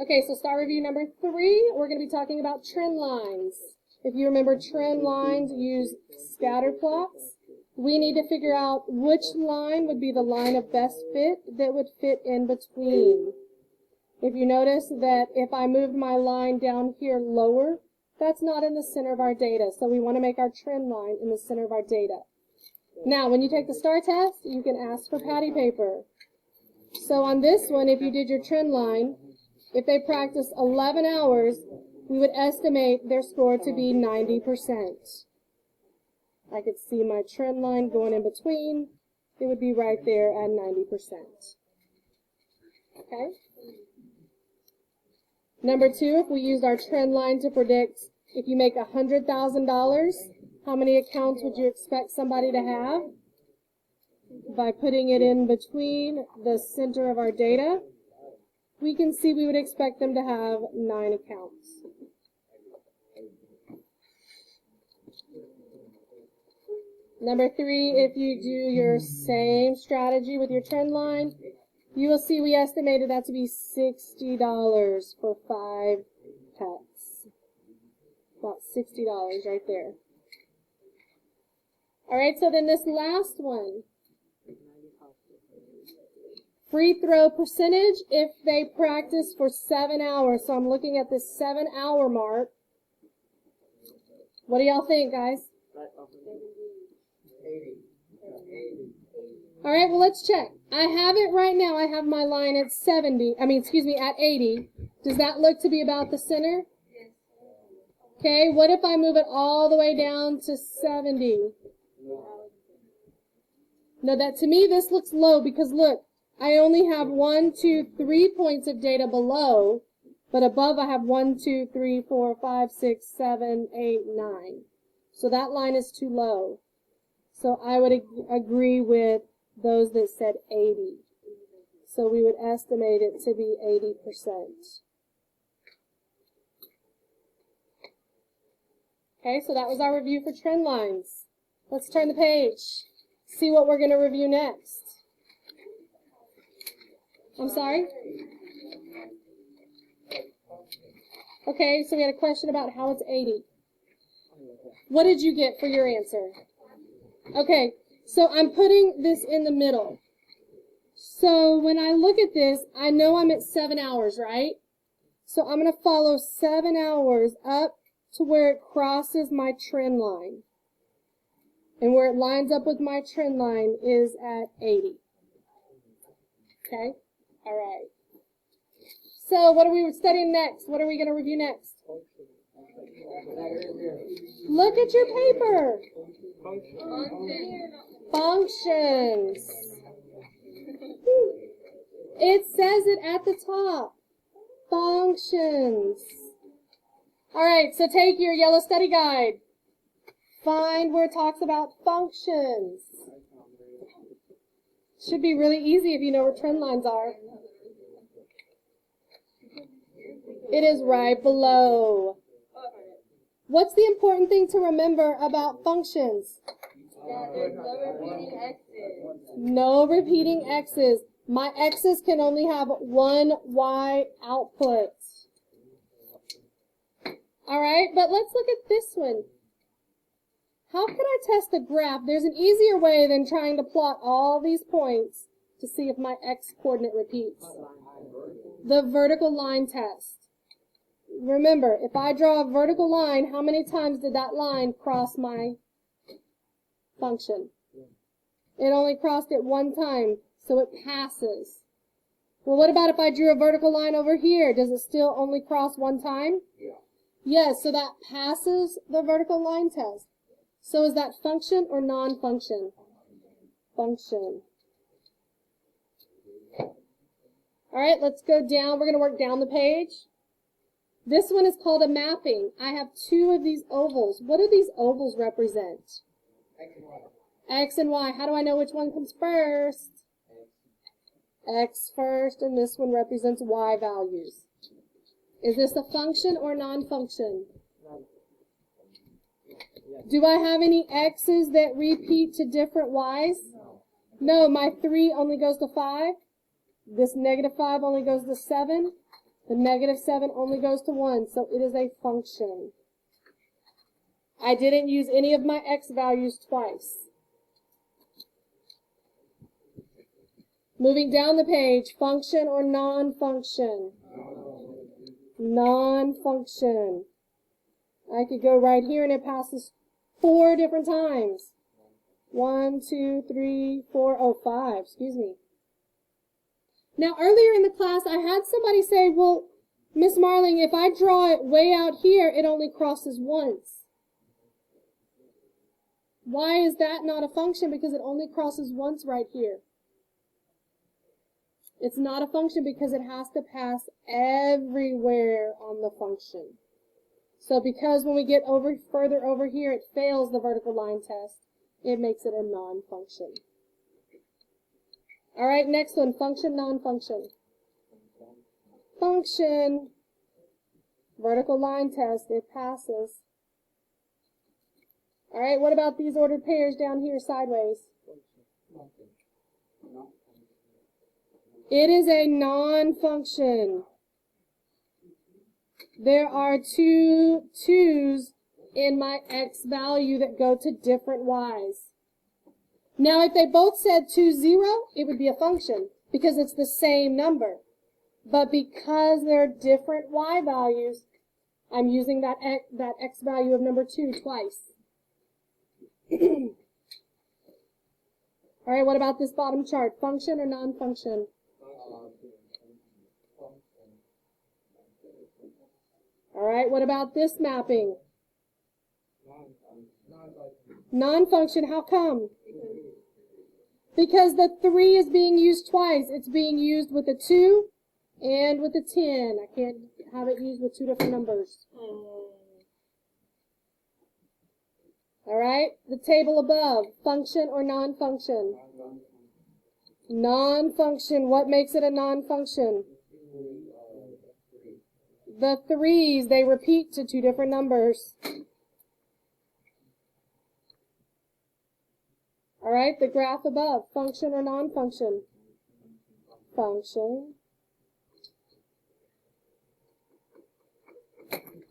Okay, so STAAR review number 3, we're going to be talking about trend lines. If you remember, trend lines use scatter plots. We need to figure out which line would be the line of best fit that would fit in between. If you notice that if I moved my line down here lower, that's not in the center of our data. So we want to make our trend line in the center of our data. Now, when you take the STAAR test, you can ask for patty paper. So on this one, if you did your trend line, if they practiced 11 hours, we would estimate their score to be 90%. I could see my trend line going in between. It would be right there at 90%. Okay? Number 2, if we used our trend line to predict if you make $100,000, how many accounts would you expect somebody to have? By putting it in between the center of our data, we can see we would expect them to have 9 accounts. Number 3, if you do your same strategy with your trend line, you will see we estimated that to be $60 for 5 pets. About $60 right there. Alright, so then this last one. Free throw percentage if they practice for 7 hours. So I'm looking at this 7-hour mark. What do y'all think, guys? 80. All right, well, let's check. I have it right now. I have my line at at 80. Does that look to be about the center? Okay, what if I move it all the way down to 70? No, to me, this looks low because look, I only have 1, 2, 3 points of data below, but above I have 1, 2, 3, 4, 5, 6, 7, 8, 9. So that line is too low. So I would agree with those that said 80. So we would estimate it to be 80%. Okay, so that was our review for trend lines. Let's turn the page. See what we're going to review next. I'm sorry? Okay, so we had a question about how it's 80. What did you get for your answer? Okay, so I'm putting this in the middle. So when I look at this, I know I'm at 7 hours, right? So I'm going to follow 7 hours up to where it crosses my trend line. And where it lines up with my trend line is at 80. Okay? All right. So what are we studying next? What are we going to review next? Look at your paper. Functions. It says it at the top. Functions. All right, so take your yellow study guide. Find where it talks about functions. Should be really easy if you know where trend lines are. It is right below. What's the important thing to remember about functions? There's no repeating x's. No repeating x's. My x's can only have one y output. All right, but let's look at this one. How can I test a graph? There's an easier way than trying to plot all these points to see if my x coordinate repeats. The vertical line test. Remember, if I draw a vertical line, how many times did that line cross my function? It only crossed it 1 time, so it passes. Well, what about if I drew a vertical line over here? Does it still only cross 1 time? Yeah. Yes, so that passes the vertical line test. So is that function or non-function? Function. All right, let's go down. We're going to work down the page. This one is called a mapping. I have 2 of these ovals. What do these ovals represent? X and Y. X and Y. How do I know which one comes first? X first, and this one represents Y values. Is this a function or non-function? Do I have any X's that repeat to different Y's? No, my 3 only goes to 5. This -5 only goes to 7. The -7 only goes to 1, so it is a function. I didn't use any of my x values twice. Moving down the page, function or non-function? Non-function. I could go right here and it passes 4 different times. 1, 2, 3, 4, oh, 5, excuse me. Now, earlier in the class, I had somebody say, well, Miss Marling, if I draw it way out here, it only crosses once. Why is that not a function? Because it only crosses once right here. It's not a function because it has to pass everywhere on the function. So because when we get further over here, it fails the vertical line test, it makes it a non-function. All right, next one, function, non-function. Function, vertical line test, it passes. All right, what about these ordered pairs down here sideways? It is a non-function. There are 2 2's in my x value that go to different y's. Now, if they both said 2, 0, it would be a function because it's the same number. But because they're different y values, I'm using that x value of number 2 twice. All right, what about this bottom chart? Function or non-function? All right, what about this mapping? Non-function, how come? Because the 3 is being used twice. It's being used with a 2 and with a 10. I can't have it used with 2 different numbers. All right, the table above, function or non-function? Non-function, what makes it a non-function? The 3's, they repeat to 2 different numbers. All right, the graph above, function or non-function? Function.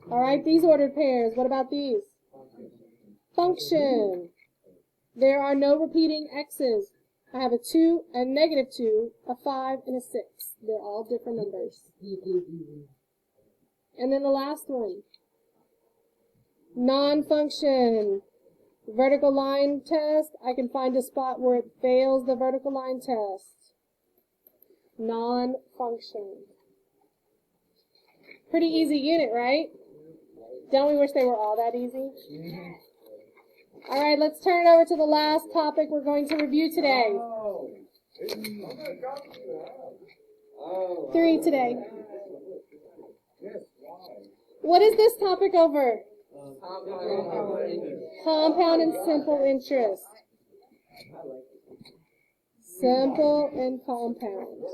All right, these ordered pairs, what about these? Function. There are no repeating x's. I have a 2, a -2, a 5, and a 6. They're all different numbers. And then the last one. Non-function. Vertical line test. I can find a spot where it fails the vertical line test. Non-function. Pretty easy unit, right? Don't we wish they were all that easy? All right, let's turn it over to the last topic we're going to review today. 3 today. What is this topic over? Compound and simple interest. Simple and compound.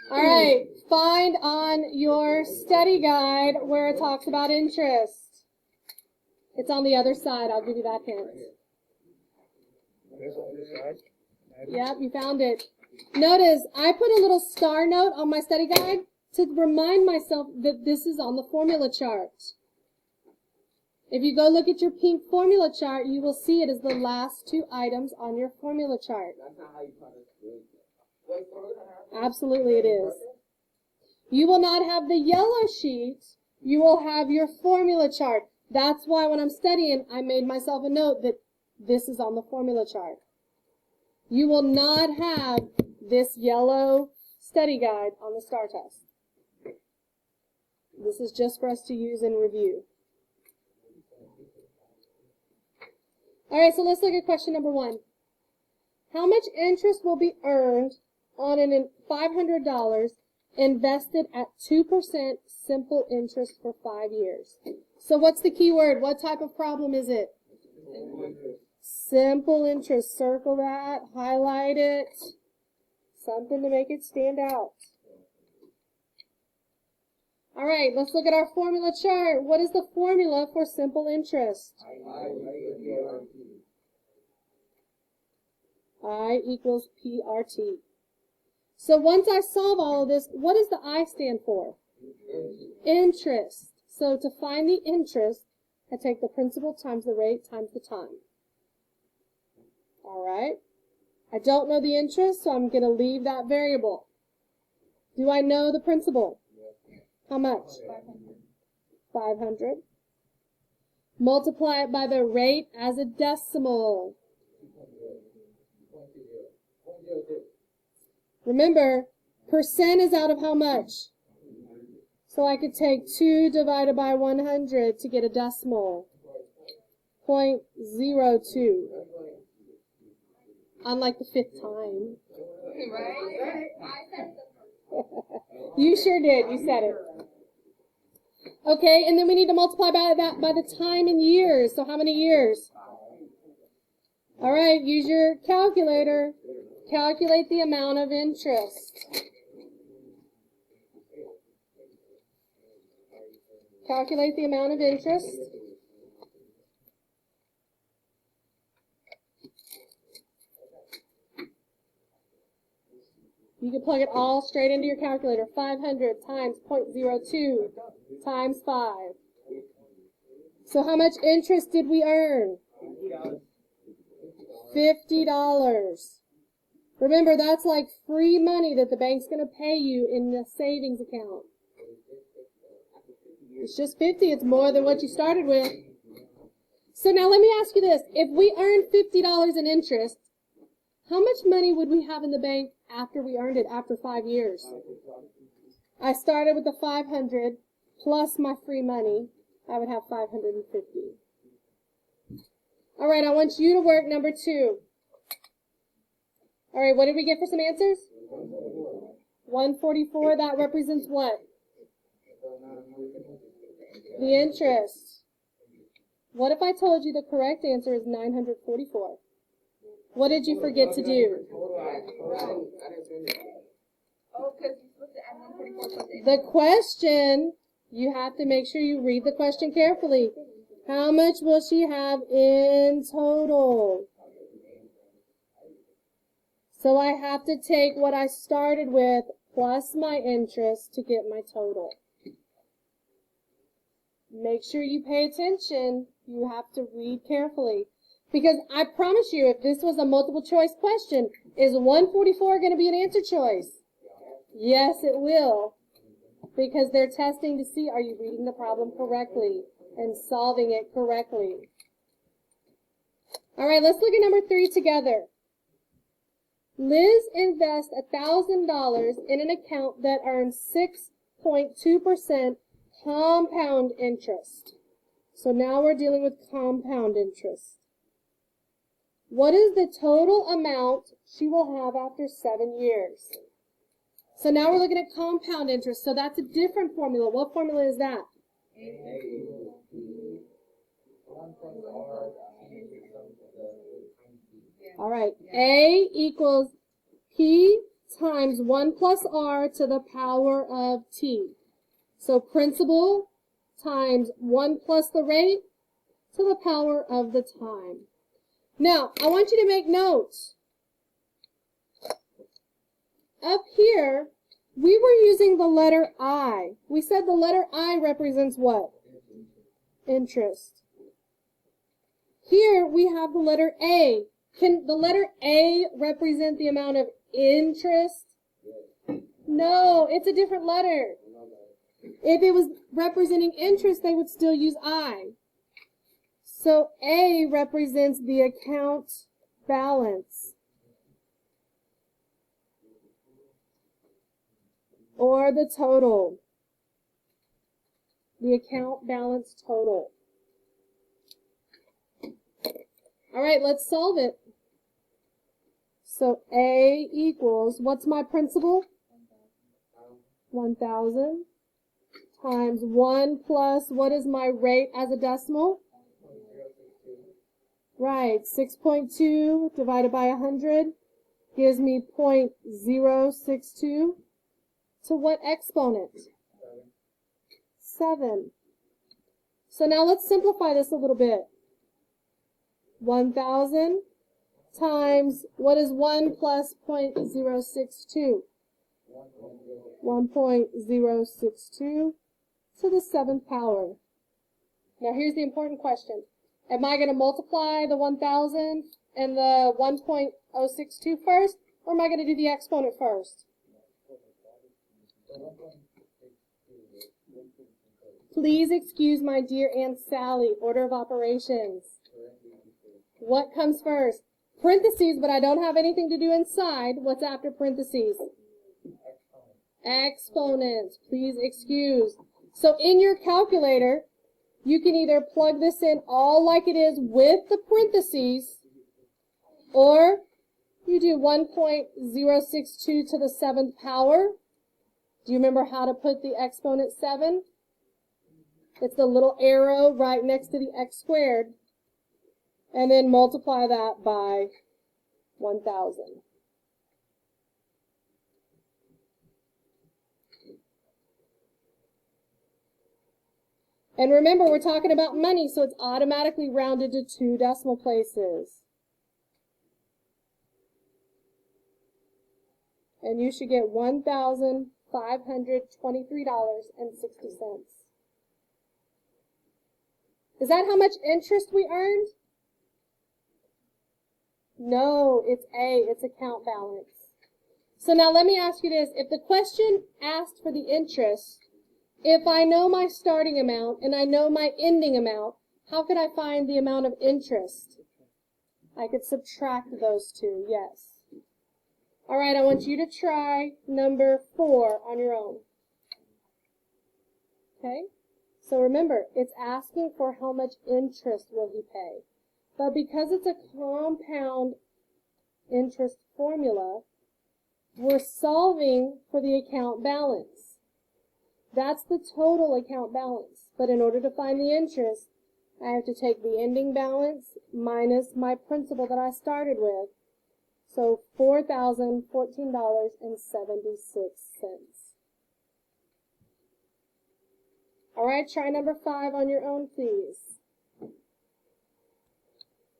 All right, find on your study guide where it talks about interest. It's on the other side. I'll give you that hint. Yep, you found it. Notice, I put a little star note on my study guide to remind myself that this is on the formula chart. If you go look at your pink formula chart, you will see it as the last 2 items on your formula chart. Absolutely it is. You will not have the yellow sheet. You will have your formula chart. That's why when I'm studying, I made myself a note that this is on the formula chart. You will not have this yellow study guide on the STAAR test. This is just for us to use and review. All right, so let's look at question number 1. How much interest will be earned on an $500 invested at 2% simple interest for 5 years? So what's the key word? What type of problem is it? Simple interest. Circle that, highlight it, something to make it stand out. All right, let's look at our formula chart. What is the formula for simple interest? I equals PRT. So once I solve all of this, what does the I stand for? Interest. So to find the interest, I take the principal times the rate times the time. All right. I don't know the interest, so I'm going to leave that variable. Do I know the principal? How much? 500. Multiply it by the rate as a decimal. Remember, percent is out of how much? So I could take 2 divided by 100 to get a decimal. 0.02. Unlike the 5th time. Right? You sure did. You said it. Okay, and then we need to multiply by that by the time in years. So how many years? All right, use your calculator. Calculate the amount of interest. Calculate the amount of interest. You can plug it all straight into your calculator. 500 times 0.02 times 5. So how much interest did we earn? $50. Remember, that's like free money that the bank's going to pay you in the savings account. It's just 50. It's more than what you started with. So now let me ask you this. If we earned $50 in interest, how much money would we have in the bank after we earned it after 5 years? I started with the 500 plus my free money. I would have 550. All right, I want you to work number 2. All right, what did we get for some answers? 144. That represents what? The interest. What if I told you the correct answer is 944? What did you forget to do? Oh, because you're supposed to add 144 plus the The question, you have to make sure you read the question carefully. How much will she have in total? So I have to take what I started with plus my interest to get my total. Make sure you pay attention. You have to read carefully. Because I promise you, if this was a multiple choice question, is 144 going to be an answer choice? Yes, it will. Because they're testing to see, are you reading the problem correctly and solving it correctly? All right, let's look at number 3 together. Liz invests $1,000 in an account that earns 6.2% compound interest. So now we're dealing with compound interest. What is the total amount she will have after 7 years? So now we're looking at compound interest. So that's a different formula. What formula is that? All right. A equals P times 1 plus R to the power of T. So principal times 1 plus the rate to the power of the time. Now, I want you to make notes. Up here, we were using the letter I. We said the letter I represents what? Interest. Here, we have the letter A. Can the letter A represent the amount of interest? No, it's a different letter. If it was representing interest, they would still use I. So A represents the account balance, or the total, the account balance total. All right, let's solve it. So A equals, what's my principal? 1,000 times 1 plus, what is my rate as a decimal? Right, 6.2 divided by 100 gives me 0.062. To what exponent? 7. So now let's simplify this a little bit. 1,000 times, what is 1 plus 0.062? 1.062 to the 7th power. Now here's the important question. Am I going to multiply the 1,000 and the 1.062 first, or am I going to do the exponent first? Please excuse my dear Aunt Sally. Order of operations. What comes first? Parentheses, but I don't have anything to do inside. What's after parentheses? Exponents. Please excuse. So in your calculator, you can either plug this in all like it is with the parentheses, or you do 1.062 to the 7th power. Do you remember how to put the exponent 7? It's the little arrow right next to the x squared. And then multiply that by 1,000. And remember, we're talking about money, so it's automatically rounded to 2 decimal places. And you should get $1,523.60. Is that how much interest we earned? No, it's A, it's account balance. So now let me ask you this. If the question asked for the interest, if I know my starting amount and I know my ending amount, how could I find the amount of interest? I could subtract those two, yes. All right, I want you to try number 4 on your own. Okay? So remember, it's asking for how much interest will he pay. But because it's a compound interest formula, we're solving for the account balance. That's the total account balance. But in order to find the interest, I have to take the ending balance minus my principal that I started with. So $4,014.76. All right, try number 5 on your own, please.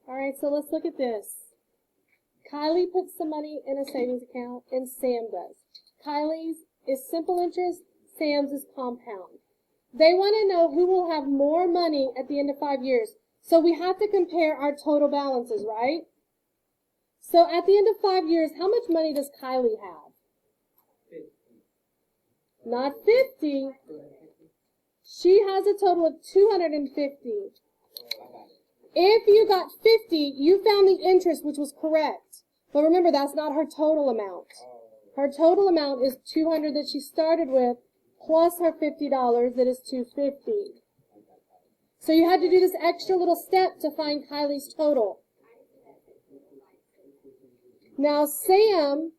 All right, so let's look at this. Kylie puts some money in a savings account, and Sam does. Kylie's is simple interest, Sam's is compound. They want to know who will have more money at the end of 5 years. So we have to compare our total balances, right? So at the end of 5 years, how much money does Kylie have? 50. Not 50. She has a total of 250. If you got 50, you found the interest, which was correct. But remember, that's not her total amount. Her total amount is 200 that she started with, plus her $50, that is 250. So you had to do this extra little step to find Kylie's total. Now Sam,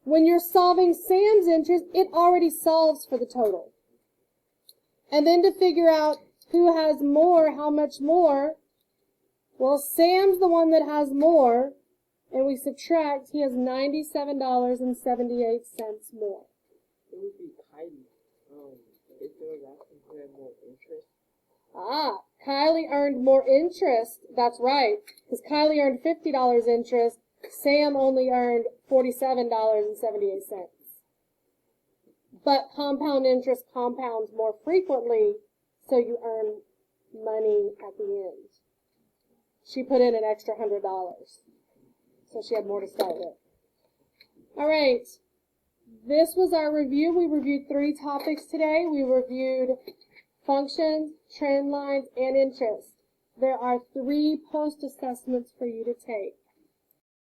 when you're solving Sam's interest, it already solves for the total. And then to figure out who has more, how much more, well, Sam's the one that has more, and we subtract, he has $97.78 more. It would be Kylie. If there was asking who had more interest. Ah, Kylie earned more interest. That's right, because Kylie earned $50 interest. Sam only earned $47.78. But compound interest compounds more frequently, so you earn money at the end. She put in an extra $100, so she had more to start with. All right, this was our review. We reviewed 3 topics today. We reviewed functions, trend lines, and interest. There are 3 post-assessments for you to take.